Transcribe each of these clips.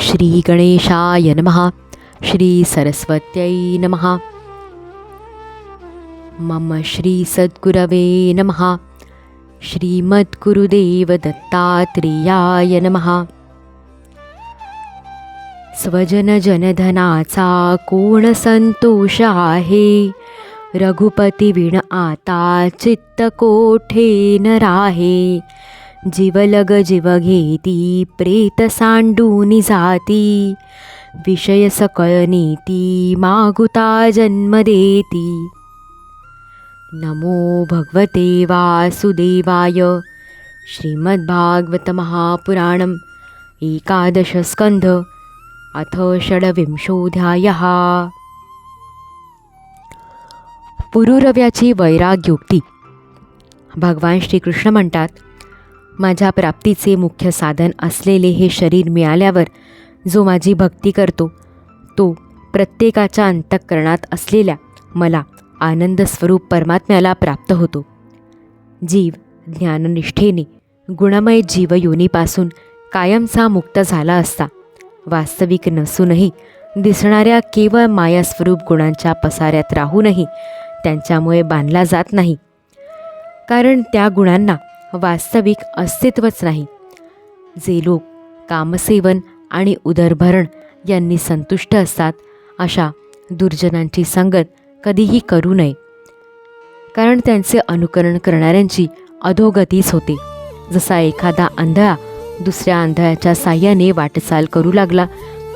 श्री गणेशाय नमः. श्री सरस्वत्यै नमः. मम श्री सद्गुरवे नमः. श्रीमद्गुरुदेव दत्तात्रेयाय नमः. स्वजन जनधनाचा कोण संतोष आहे, रघुपती विण आता चित्त कोठे न राहे. जीवलग जीव घेती प्रेत सांडूनी जाती, विषय सकळ नीती मागुता जन्म देती. नमो भगवते वासुदेवाय. श्रीमद्भागवत महापुराणम् एकादश स्कंध अथ षड्विंशोऽध्यायः. पुरुरव्याची वैराग्योक्ती. भगवान श्रीकृष्ण म्हणतात, माझ्या प्राप्तीचे मुख्य साधन असलेले हे शरीर मिळाल्यावर जो माझी भक्ती करतो तो प्रत्येकाच्या अंतःकरणात असलेल्या मला आनंद स्वरूप परमात्म्याला प्राप्त होतो. जीव ज्ञाननिष्ठेने गुणमय जीवयोनीपासून कायमचा मुक्त झाला असता वास्तविक नसूनही दिसणाऱ्या केवळ मायास्वरूप गुणांच्या पसाऱ्यात राहूनही त्यांच्यामुळे बांधला जात नाही, कारण त्या गुणांना वास्तविक अस्तित्वच नाही. जे लोक कामसेवन आणि उदरभरण यांनी संतुष्ट असतात अशा दुर्जनांची संगत कधीही करू नये, कारण त्यांचे अनुकरण करणाऱ्यांची अधोगतीच होते. जसा एखादा आंधळा दुसऱ्या आंधळ्याच्या साह्याने वाटचाल करू लागला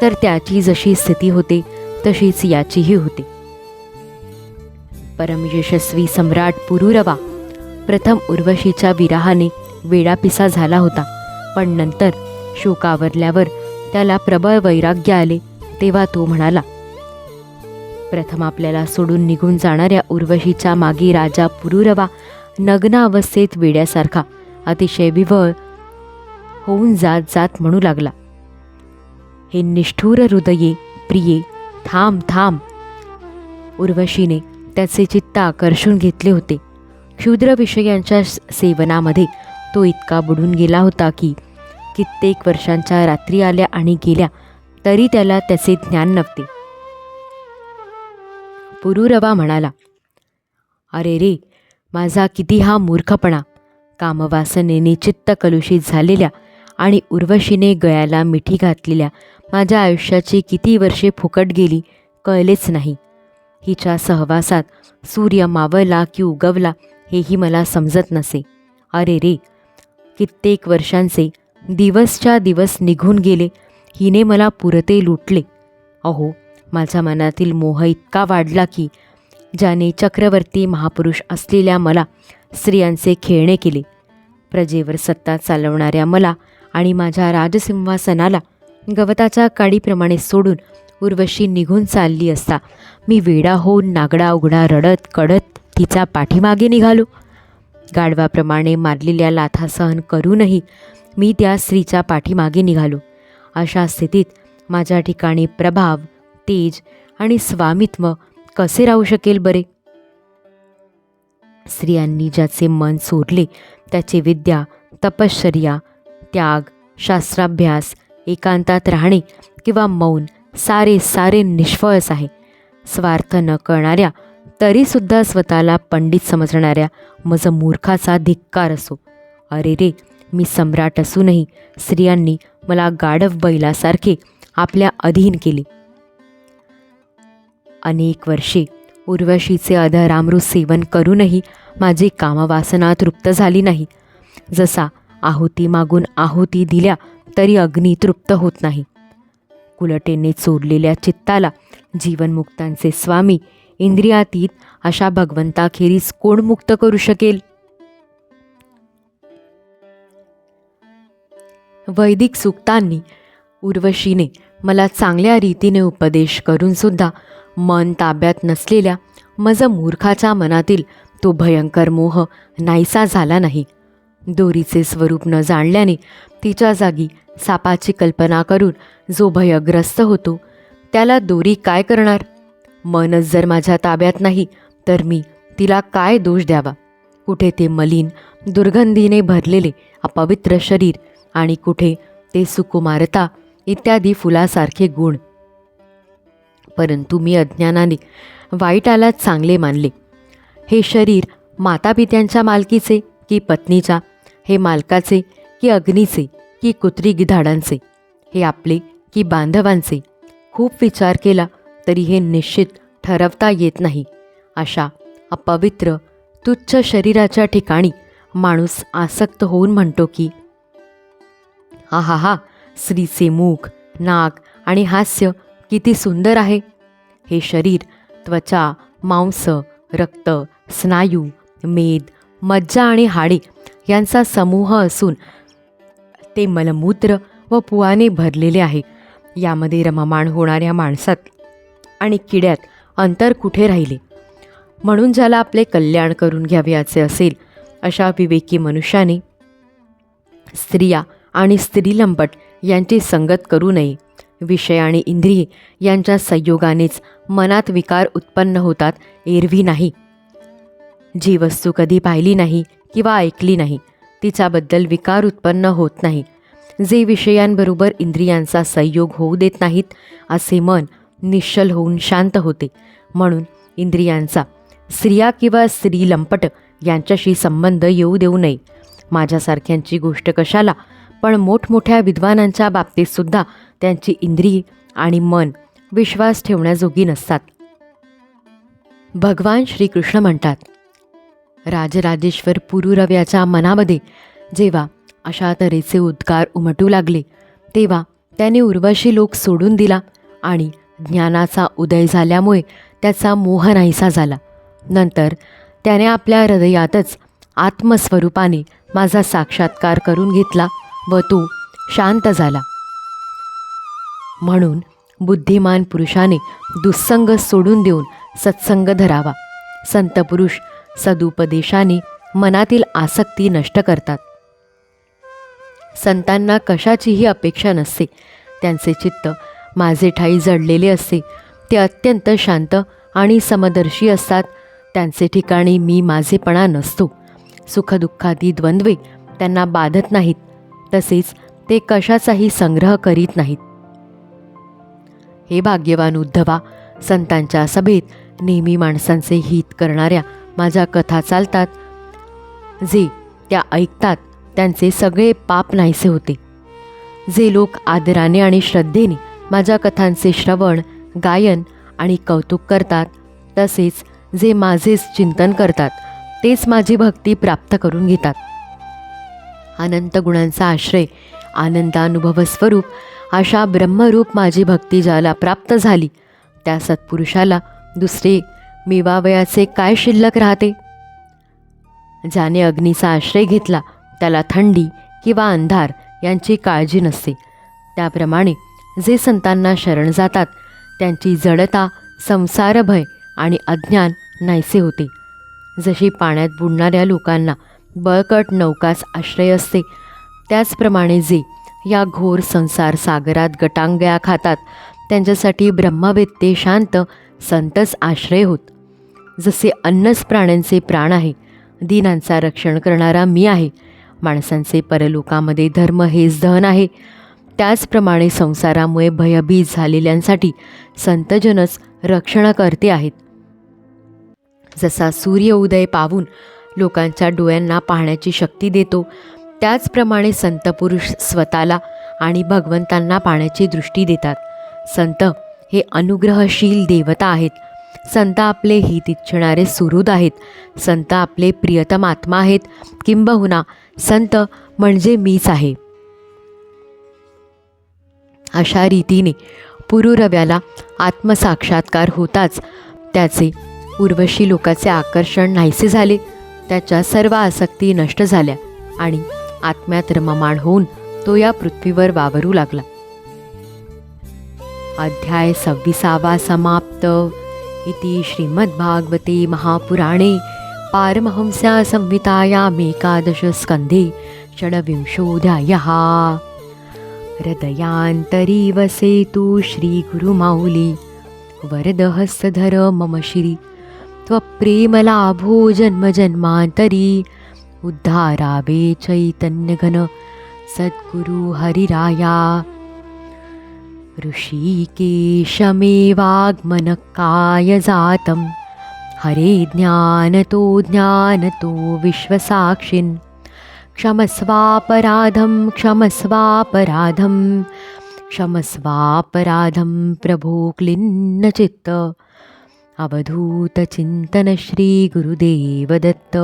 तर त्याची जशी स्थिती होते तशीच याचीही होते. परमयशस्वी सम्राट पुरुरवा प्रथम उर्वशीच्या विरहाने वेडापिसा झाला होता, पण नंतर शोकावरल्यावर त्याला प्रबळ वैराग्य आले. तेव्हा तो म्हणाला, प्रथम आपल्याला सोडून निघून जाणाऱ्या उर्वशीच्या मागे राजा पुरुरवा नग्न अवस्थेत वेड्यासारखा अतिशय विव्हळ होऊन जात जात म्हणू लागला, हे निष्ठुर हृदये प्रिये, थांब थांब. उर्वशीने त्याचे चित्त आकर्षून घेतले होते. क्षुद्र विषयांच्या सेवनामध्ये तो इतका बुडून गेला होता की कित्येक वर्षांच्या रात्री आल्या आणि गेल्या तरी त्याला त्याचे ज्ञान नव्हते. पुरुरवा म्हणाला, अरे रे, माझा किती हा मूर्खपणा. कामवासनेने चित्त कलुषित झालेल्या आणि उर्वशीने गळ्याला मिठी घातलेल्या माझ्या आयुष्याची किती वर्षे फुकट गेली कळलेच नाही. हिच्या सहवासात सूर्य मावळला की उगवला हेही मला समजत नसे. अरे रे, कित्येक वर्षांचे दिवसच्या दिवस निघून गेले, हिने मला पुरते लुटले. अहो, माझ्या मनातील मोह इतका वाढला की ज्याने चक्रवर्ती महापुरुष असलेल्या मला स्त्रियांचे खेळणे केले. प्रजेवर सत्ता चालवणाऱ्या मला आणि माझ्या राजसिंहासनाला गवताच्या काडीप्रमाणे सोडून उर्वशी निघून चालली असता मी वेडा होऊन नागडा उघडा रडत कडत तिचा पाठीमागे निघालो. गाढवाप्रमाणे मारलेल्या लाथा सहन करूनही मी त्या स्त्रीच्या पाठीमागे निघालो. अशा स्थितीत माझ्या ठिकाणी प्रभाव, तेज आणि स्वामित्व कसे राहू शकेल बरे? स्त्रियांनी ज्याचे मन चोरले त्याचे विद्या, तपश्चर्या, त्याग, शास्त्राभ्यास, एकांतात राहणे किंवा मौन सारे निष्फळच आहे. स्वार्थ न कळणाऱ्या तरीसुद्धा स्वतःला पंडित समजणाऱ्या मज मूर्खाचा धिक्कार असो. अरे रे, मी सम्राट असूनही स्त्रियांनी मला गाढव बैलासारखे आपल्या अधीन केले. अनेक वर्षे उर्वशीचे अधरामृत सेवन करूनही माझी कामवासना तृप्त झाली नाही. जसा आहुती मागून आहुती दिल्या तरी अग्नी तृप्त होत नाही. कुलटेने चोरलेल्या चित्ताला जीवनमुक्तांचे स्वामी इंद्रियातीत अशा भगवंताखेरीज कोण मुक्त करू शकेल? वैदिक सूक्तांनी उर्वशीने मला चांगल्या रीतीने उपदेश करून सुद्धा मन ताब्यात नसलेल्या मज मूर्खाच्या मनातील तो भयंकर मोह नाहीसा झाला नाही. दोरीचे स्वरूप न जाणल्याने तिच्या जागी सापाची कल्पना करून जो भयग्रस्त होतो त्याला दोरी काय करणार? मनच जर माझ्या ताब्यात नाही तर मी तिला काय दोष द्यावा? कुठे ते मलिन दुर्गंधीने भरलेले अपवित्र शरीर आणि कुठे ते सुकुमारता इत्यादी फुलासारखे गुण. परंतु मी अज्ञानाने वाईटाला चांगले मानले. हे शरीर मातापित्यांच्या मालकीचे की पत्नीच्या, हे मालकाचे की अग्नीचे की कुत्री गिधाडांचे, हे आपले की बांधवांचे, खूप विचार केला तरी हे निश्चित ठरवता येत नाही. अशा अपवित्र तुच्छ शरीराच्या ठिकाणी माणूस आसक्त होऊन म्हणतो की आहा, स्त्रीचे मुख, नाक आणि हास्य किती सुंदर आहे. हे शरीर त्वचा, मांस, रक्त, स्नायू, मेद, मज्जा आणि हाडे यांचा समूह असून ते मलमूत्र व पुआने भरलेले आहे. यामध्ये रममाण होणाऱ्या माणसात आणि किड्यात अंतर कुठे राहिले. म्हणून ज्याला आपले कल्याण करून घ्यावयाचे असेल अशा विवेकी मनुष्याने स्त्रिया आणि स्त्रीलंपट यांची संगत करू नये. विषय आणि इंद्रिये यांच्या संयोगानेच मनात विकार उत्पन्न होतात, एरवी नाही. जी वस्तू कधी पाहिली नाही किंवा ऐकली नाही तिच्याबद्दल विकार उत्पन्न होत नाही. जे विषयांबरोबर इंद्रियांचा संयोग होऊ देत नाहीत असे मन निश्चल होऊन शांत होते. म्हणून इंद्रियांचा स्त्रिया किंवा स्त्रीलंपट यांच्याशी संबंध येऊ देऊ नये. माझ्यासारख्यांची गोष्ट कशाला, पण मोठमोठ्या विद्वानांच्या बाबतीतसुद्धा त्यांची इंद्रिये आणि मन विश्वास ठेवण्याजोगी नसतात. भगवान श्रीकृष्ण म्हणतात, राजराजेश्वर पुरुरव्याच्या मनामध्ये जेव्हा अशा तऱ्हेचे उद्गार उमटू लागले तेव्हा त्याने उर्वशी लोक सोडून दिला आणि ज्ञानाचा उदय झाल्यामुळे त्याचा मोह नाहीसा झाला. नंतर त्याने आपल्या हृदयातच आत्मस्वरूपाने माझा साक्षात्कार करून घेतला व तो शांत झाला. म्हणून बुद्धिमान पुरुषाने दुस्संग सोडून देऊन सत्संग धरावा. संत पुरुष सदुपदेशाने मनातील आसक्ती नष्ट करतात. संतांना कशाचीही अपेक्षा नसते. त्यांचे चित्त माझे ठाई जडलेले असते. ते अत्यंत शांत आणि समदर्शी असतात. त्यांचे ठिकाणी मी माझेपणा नसतो. सुखदुःखादी द्वंद्वे त्यांना बाधत नाहीत. तसेच ते कशाचाही संग्रह करीत नाहीत. हे भाग्यवान उद्धवा, संतांच्या सभेत नेहमी माणसांचे हित करणाऱ्या माझ्या कथा चालतात. जे त्या ऐकतात त्यांचे सगळे पाप नाहीसे होते. जे लोक आदराने आणि श्रद्धेने माझ्या कथांचे श्रवण, गायन आणि कौतुक करतात, तसेच जे माझेच चिंतन करतात तेच माझी भक्ती प्राप्त करून घेतात. अनंत गुणांचा आश्रय, आनंदानुभव स्वरूप अशा ब्रह्मरूप माझी भक्ती ज्याला प्राप्त झाली त्या सत्पुरुषाला दुसरे मिवावयाचे काय शिल्लक राहते. ज्याने अग्नीचा आश्रय घेतला त्याला थंडी किंवा अंधार यांची काळजी नसते. त्याप्रमाणे जे संतांना शरण जातात त्यांची जडता, संसार भय आणि अज्ञान नाहीसे होते. जशी पाण्यात बुडणाऱ्या लोकांना बळकट नौकाच आश्रय असते, त्याचप्रमाणे जे या घोर संसार सागरात गटांगळ्या खातात त्यांच्यासाठी ब्रह्मवेत्ते शांत संतच आश्रय होत. जसे अन्नच प्राण्यांचे प्राण आहे, दीनांचा रक्षण करणारा मी आहे, माणसांचे परलोकामध्ये धर्म हेच धन आहे, त्याचप्रमाणे संसारामुळे भयभीत झालेल्यांसाठी संतजनच रक्षणकर्ते आहेत. जसा सूर्य उदय पावून लोकांच्या डोळ्यांना पाहण्याची शक्ती देतो, त्याचप्रमाणे संतपुरुष स्वतःला आणि भगवंतांना पाहण्याची दृष्टी देतात. संत हे अनुग्रहशील देवता आहेत. संत आपले हित इच्छिणारे सुहृद आहेत. संत आपले प्रियतम आत्मा आहेत. किंबहुना संत म्हणजे मीच आहे. अशा रीतीने पुरुरव्याला आत्मसाक्षात्कार होताच त्याचे उर्वशी लोकाचे आकर्षण नाहीसे झाले. त्याच्या सर्व आसक्ती नष्ट झाल्या आणि आत्म्यात रममाण होऊन तो या पृथ्वीवर वावरू लागला. अध्याय 26 समाप्त. इति श्रीमद्भागवते महापुराणे पारमहंस्या संहितायाम् एकादश स्कन्धे षड्विंशोऽध्यायः. हृदयान्तरी वसेतु श्रीगुरुमाऊली वरदहस्तधर मम श्री त्वप्रेमलाभो जन्मजन्मान्तरी. उद्धारावे चैतन्यघन सद्गुरु हरिराया. ऋषिकेशमेवाग्मनकाय जातं हरे ज्ञानतो विश्वसाक्षिन् क्षमस्वापराधं प्रभो क्लिन्नचित्त अवधूतचिन्तन श्री गुरुदेव दत्त.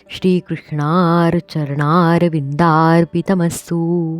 श्रीकृष्णार्चरणारविन्दार्पितमस्तु.